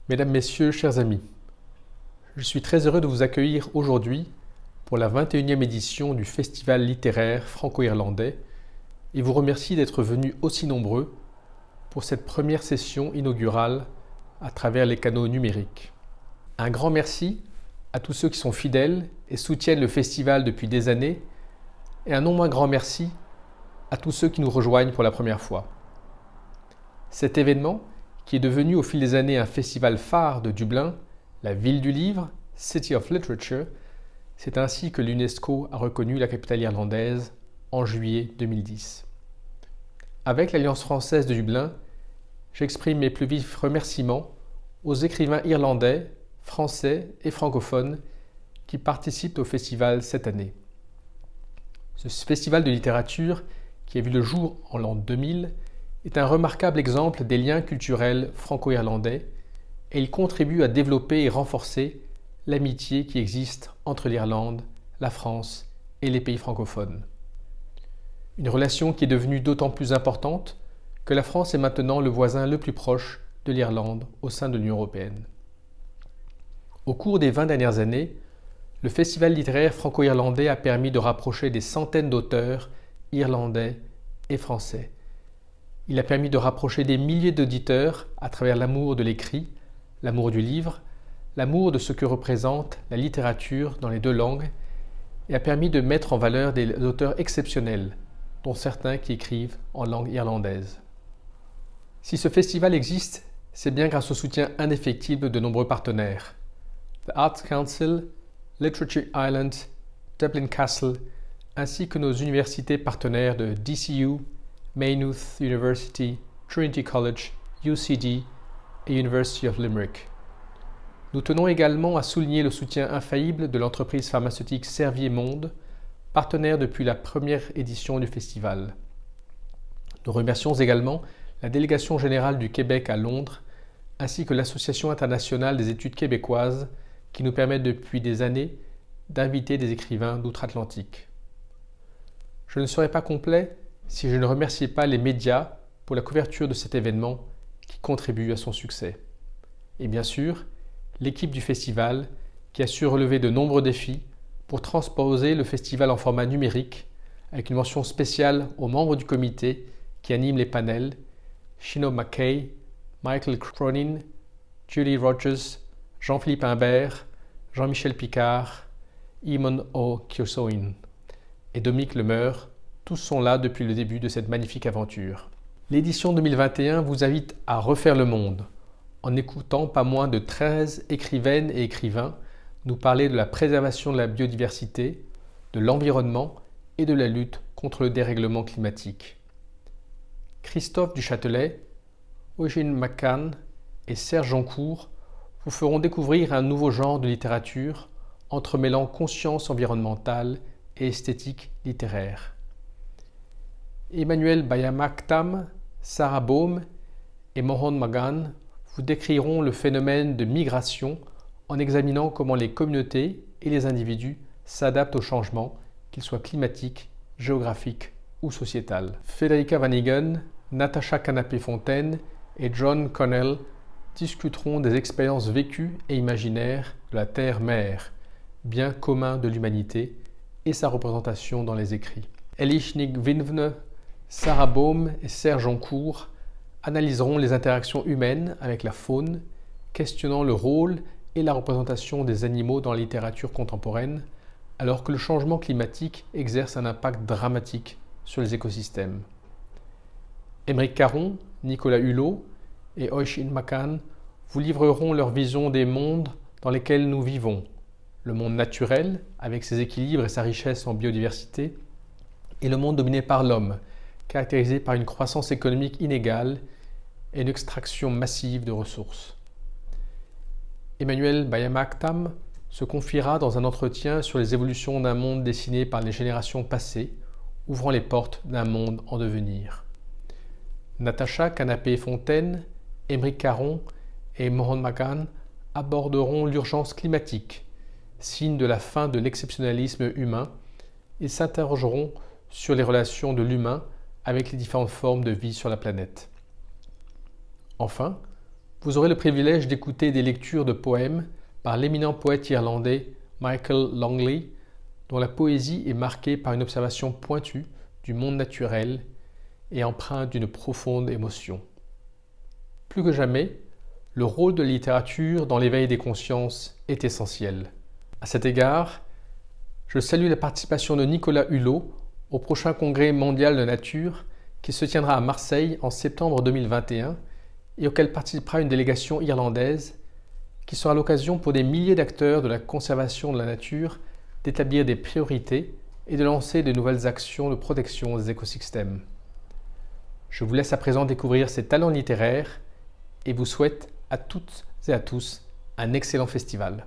Mesdames, Messieurs, chers amis, je suis très heureux de vous accueillir aujourd'hui pour la 21e édition du Festival littéraire franco-irlandais et vous remercie d'être venus aussi nombreux pour cette première session inaugurale à travers les canaux numériques. Un grand merci à tous ceux qui sont fidèles et soutiennent le festival depuis des années et un non moins grand merci à tous ceux qui nous rejoignent pour la première fois. Cet événement, qui est devenu au fil des années un festival phare de Dublin, la ville du livre, City of Literature, c'est ainsi que l'UNESCO a reconnu la capitale irlandaise en juillet 2010. Avec l'Alliance française de Dublin, j'exprime mes plus vifs remerciements aux écrivains irlandais, français et francophones qui participent au festival cette année. Ce festival de littérature, qui a vu le jour en l'an 2000, est un remarquable exemple des liens culturels franco-irlandais et il contribue à développer et renforcer l'amitié qui existe entre l'Irlande, la France et les pays francophones. Une relation qui est devenue d'autant plus importante que la France est maintenant le voisin le plus proche de l'Irlande au sein de l'Union européenne. Au cours des 20 dernières années, le festival littéraire franco-irlandais a permis de rapprocher des centaines d'auteurs irlandais et français. Il a permis de rapprocher des milliers d'auditeurs à travers l'amour de l'écrit, l'amour du livre, l'amour de ce que représente la littérature dans les deux langues et a permis de mettre en valeur des auteurs exceptionnels, dont certains qui écrivent en langue irlandaise. Si ce festival existe, c'est bien grâce au soutien indéfectible de nombreux partenaires. The Arts Council, Literature Ireland, Dublin Castle, ainsi que nos universités partenaires de DCU, Maynooth University, Trinity College, UCD et University of Limerick. Nous tenons également à souligner le soutien infaillible de l'entreprise pharmaceutique Servier Monde, partenaire depuis la première édition du festival. Nous remercions également la délégation générale du Québec à Londres, ainsi que l'Association internationale des études québécoises, qui nous permettent depuis des années d'inviter des écrivains d'outre-Atlantique. Je ne serais pas complet si je ne remerciais pas les médias pour la couverture de cet événement qui contribue à son succès. Et bien sûr, l'équipe du festival qui a su relever de nombreux défis pour transposer le festival en format numérique avec une mention spéciale aux membres du comité qui animent les panels Shino McKay, Michael Cronin, Julie Rogers, Jean-Philippe Imbert, Jean-Michel Picard, Eamon O'Keosoin et Dominique Lemeur. Tous sont là depuis le début de cette magnifique aventure. L'édition 2021 vous invite à refaire le monde en écoutant pas moins de 13 écrivaines et écrivains nous parler de la préservation de la biodiversité, de l'environnement et de la lutte contre le dérèglement climatique. Christophe Duchâtelet, Eugene McCann et Serge Joncourt vous feront découvrir un nouveau genre de littérature entremêlant conscience environnementale et esthétique littéraire. Emmanuel Bayamaktam, Sarah Baum et Mohan Magan vous décriront le phénomène de migration en examinant comment les communautés et les individus s'adaptent aux changements, qu'ils soient climatiques, géographiques ou sociétals. Federica Van Eegen, Natacha Canapé-Fontaine et John Connell discuteront des expériences vécues et imaginaires de la Terre-Mère, bien commun de l'humanité, et sa représentation dans les écrits. Elish Vinvne, Sarah Baum et Serge Joncourt analyseront les interactions humaines avec la faune, questionnant le rôle et la représentation des animaux dans la littérature contemporaine, alors que le changement climatique exerce un impact dramatique sur les écosystèmes. Émeric Caron, Nicolas Hulot et Oisin McCann vous livreront leur vision des mondes dans lesquels nous vivons, le monde naturel, avec ses équilibres et sa richesse en biodiversité, et le monde dominé par l'homme, caractérisé par une croissance économique inégale et une extraction massive de ressources. Emmanuel Bayamaktam se confiera dans un entretien sur les évolutions d'un monde dessiné par les générations passées, ouvrant les portes d'un monde en devenir. Natacha Canapé-Fontaine, Émeric Caron et Mohan Magan aborderont l'urgence climatique, signe de la fin de l'exceptionnalisme humain, et s'interrogeront sur les relations de l'humain avec les différentes formes de vie sur la planète. Enfin, vous aurez le privilège d'écouter des lectures de poèmes par l'éminent poète irlandais Michael Longley, dont la poésie est marquée par une observation pointue du monde naturel et empreinte d'une profonde émotion. Plus que jamais, le rôle de la littérature dans l'éveil des consciences est essentiel. À cet égard, je salue la participation de Nicolas Hulot au prochain congrès mondial de nature qui se tiendra à Marseille en septembre 2021 et auquel participera une délégation irlandaise qui sera l'occasion pour des milliers d'acteurs de la conservation de la nature d'établir des priorités et de lancer de nouvelles actions de protection des écosystèmes. Je vous laisse à présent découvrir ces talents littéraires et vous souhaite à toutes et à tous un excellent festival.